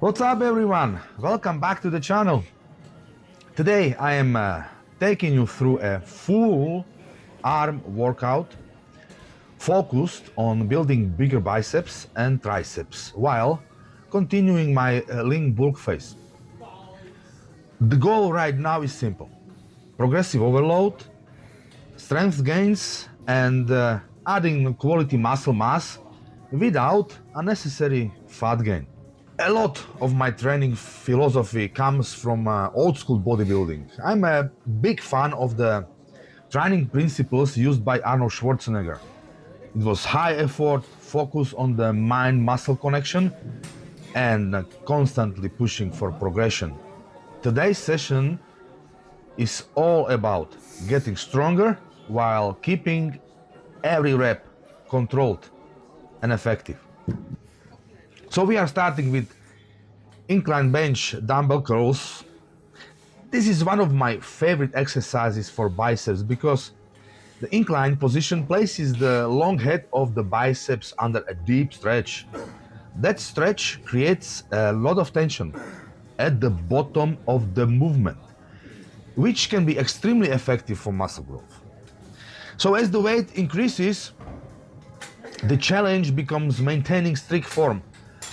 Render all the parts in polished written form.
What's up everyone? Welcome back to the channel. Today I am taking you through a full arm workout focused on building bigger biceps and triceps while continuing my lean bulk phase. The goal right now is simple: progressive overload, strength gains, and adding quality muscle mass without unnecessary fat gain. A lot of my training philosophy comes from old school bodybuilding. I'm a big fan of the training principles used by Arnold Schwarzenegger. It was high effort, focus on the mind-muscle connection, and constantly pushing for progression. Today's session is all about getting stronger while keeping every rep controlled and effective. So we are starting with incline bench dumbbell curls. This is one of my favorite exercises for biceps because the incline position places the long head of the biceps under a deep stretch. That stretch creates a lot of tension at the bottom of the movement, which can be extremely effective for muscle growth. So as the weight increases, the challenge becomes maintaining strict form.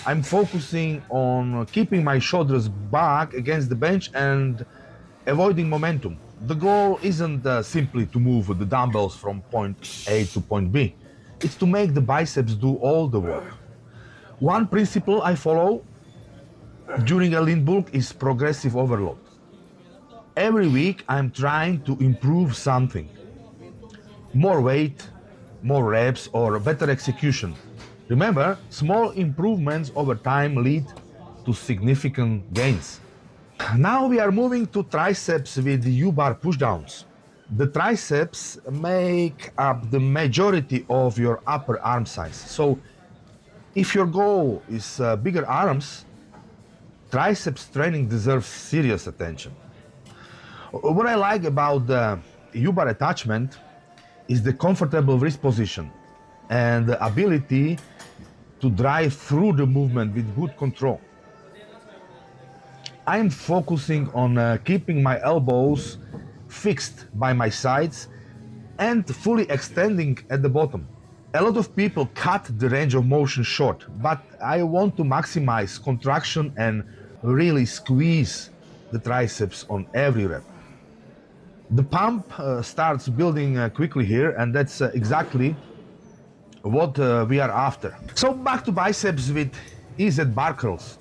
I'm focusing on keeping my shoulders back against the bench and avoiding momentum. The goal isn't simply to move the dumbbells from point A to point B. It's to make the biceps do all the work. One principle I follow during a lean bulk is progressive overload. Every week I'm trying to improve something. More weight, more reps, or better execution. Remember, small improvements over time lead to significant gains. Now we are moving to triceps with U-bar pushdowns. The triceps make up the majority of your upper arm size. So if your goal is bigger arms, triceps training deserves serious attention. What I like about the U-bar attachment is the comfortable wrist position and the ability to drive through the movement with good control. I am focusing on keeping my elbows fixed by my sides and fully extending at the bottom. A lot of people cut the range of motion short, but I want to maximize contraction and really squeeze the triceps on every rep. The pump starts building quickly here, and that's exactly what we are after. So back to biceps with EZ bar curls.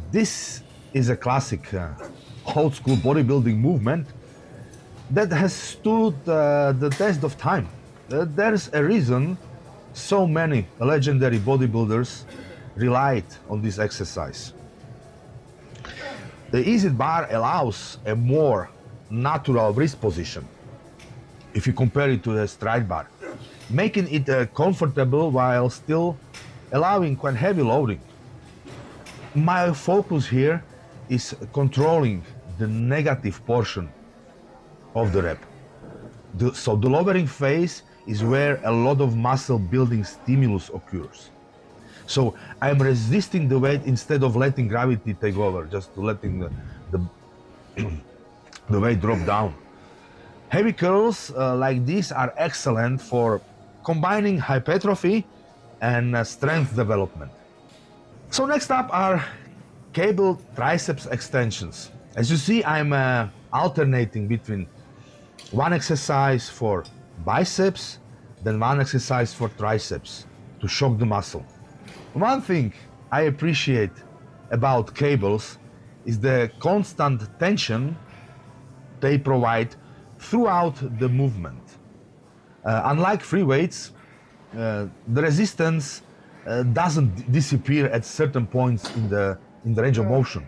This is a classic old school bodybuilding movement that has stood the test of time. There's a reason so many legendary bodybuilders relied on this exercise. The EZ bar allows a more natural wrist position if you compare it to the stride bar, making it comfortable while still allowing quite heavy loading. My focus here is controlling the negative portion of the rep. So the lowering phase is where a lot of muscle building stimulus occurs. So I'm resisting the weight instead of letting gravity take over, just letting the weight drop down. Heavy curls like these are excellent for combining hypertrophy and strength development. So next up are cable triceps extensions. As you see, I'm alternating between one exercise for biceps, then one exercise for triceps to shock the muscle. One thing I appreciate about cables is the constant tension they provide throughout the movement. Unlike free weights, the resistance doesn't disappear at certain points in the range of motion.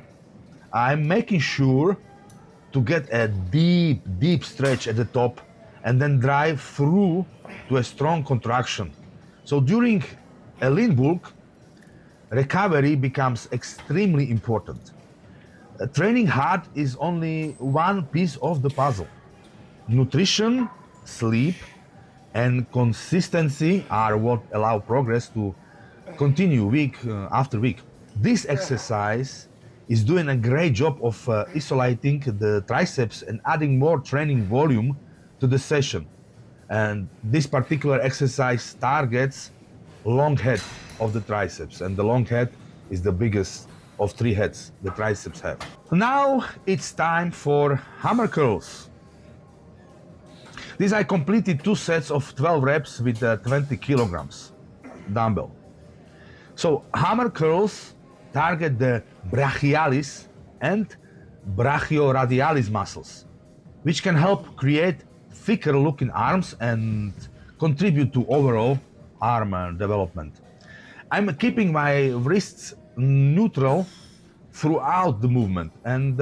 I'm making sure to get a deep stretch at the top and then drive through to a strong contraction. So during a lean bulk, recovery becomes extremely important. Training hard is only one piece of the puzzle. Nutrition, sleep, and consistency are what allow progress to continue week after week. This exercise is doing a great job of isolating the triceps and adding more training volume to the session. And this particular exercise targets long head of the triceps, and the long head is the biggest of three heads the triceps have. Now it's time for hammer curls. This I completed 2 sets of 12 reps with 20 kilograms dumbbell. So hammer curls target the brachialis and brachioradialis muscles, which can help create thicker looking arms and contribute to overall arm development. I'm keeping my wrists neutral throughout the movement and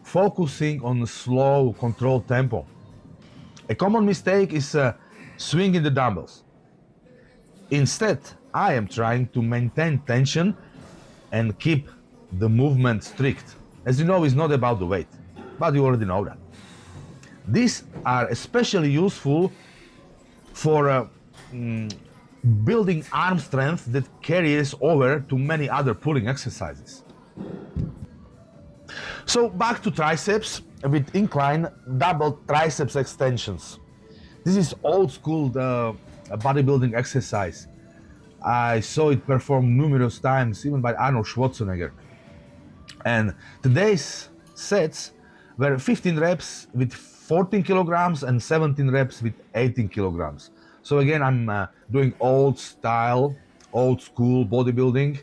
focusing on a slow, controlled tempo. A common mistake is swinging the dumbbells. Instead, I am trying to maintain tension and keep the movement strict. As you know, it's not about the weight, but you already know that. These are especially useful for building arm strength that carries over to many other pulling exercises. So back to triceps with incline double triceps extensions. This is old school bodybuilding exercise. I saw it performed numerous times, even by Arnold Schwarzenegger. And today's sets were 15 reps with 14 kilograms and 17 reps with 18 kilograms. So again, I'm doing old school bodybuilding,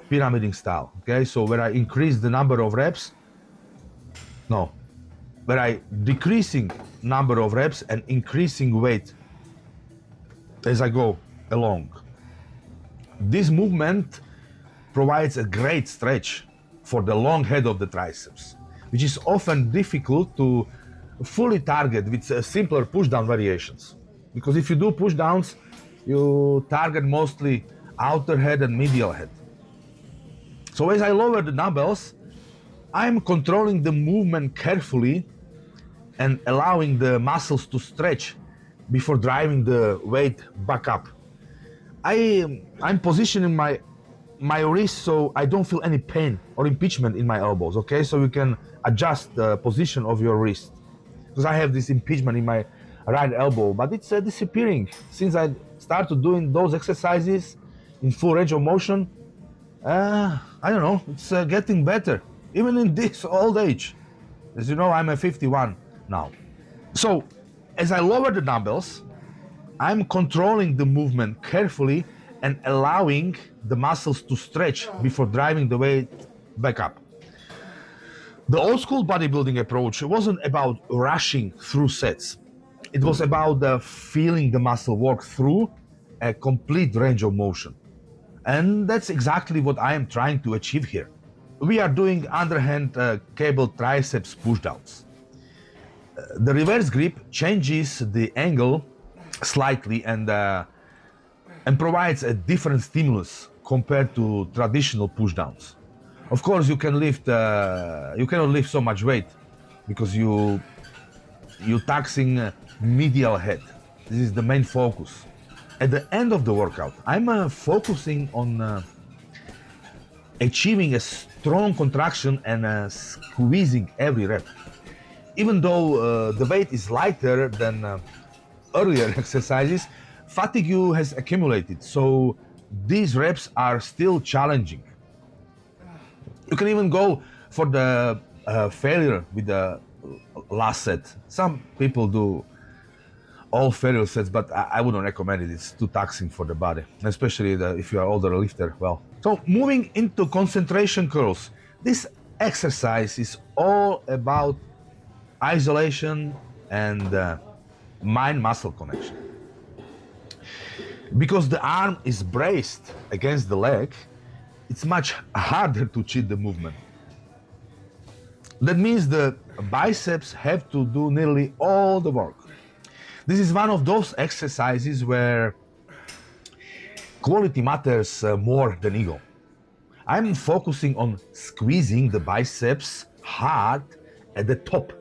pyramiding style. Okay, so where I increase the number of reps, where I decreasing number of reps and increasing weight as I go along. This movement provides a great stretch for the long head of the triceps, which is often difficult to fully target with simpler push-down variations. Because if you do push-downs, you target mostly outer head and medial head. So as I lower the dumbbells, I'm controlling the movement carefully and allowing the muscles to stretch before driving the weight back up. I'm positioning my wrist so I don't feel any pain or impingement in my elbows, okay? So you can adjust the position of your wrist. Because I have this impingement in my right elbow, but it's disappearing. Since I started doing those exercises in full range of motion, I don't know, it's getting better, even in this old age. As you know, I'm 51 now. So as I lower the dumbbells, I'm controlling the movement carefully and allowing the muscles to stretch before driving the weight back up. The old school bodybuilding approach wasn't about rushing through sets. It was about feeling the muscle work through a complete range of motion. And that's exactly what I am trying to achieve here. We are doing underhand cable triceps pushdowns. The reverse grip changes the angle slightly and provides a different stimulus compared to traditional pushdowns. Of course, you cannot lift so much weight because you're taxing medial head. This is the main focus. At the end of the workout, I'm focusing on achieving a strong contraction and squeezing every rep. Even though the weight is lighter than earlier exercises, fatigue has accumulated, so these reps are still challenging. You can even go for the failure with the last set. Some people do all failure sets, but I wouldn't recommend it. It's too taxing for the body, especially if you are older lifter. Well, so moving into concentration curls. This exercise is all about isolation and mind-muscle connection. Because the arm is braced against the leg, it's much harder to cheat the movement. That means the biceps have to do nearly all the work. This is one of those exercises where quality matters more than ego. I'm focusing on squeezing the biceps hard at the top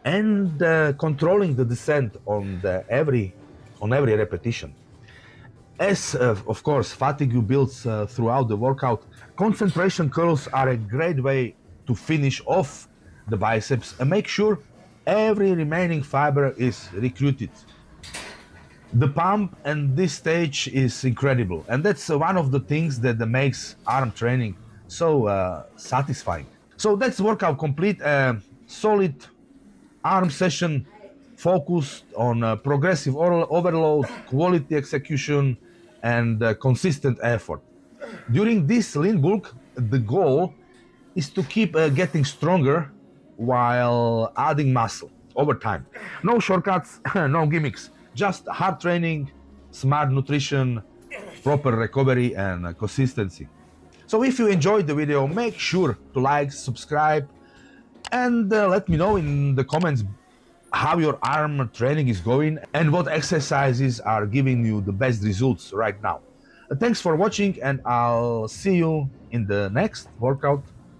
and controlling the descent on every repetition. As of course fatigue builds throughout the workout, concentration curls are a great way to finish off the biceps and make sure every remaining fiber is recruited. The pump and this stage is incredible, and that's one of the things that makes arm training so satisfying. So that's workout complete. A solid arm session focused on progressive overload, quality execution, and consistent effort. During this lean bulk, the goal is to keep getting stronger while adding muscle over time. No shortcuts, no gimmicks, just hard training, smart nutrition, proper recovery, and consistency. So if you enjoyed the video, make sure to like, subscribe, and let me know in the comments how your arm training is going and what exercises are giving you the best results right now. Thanks for watching, and I'll see you in the next workout.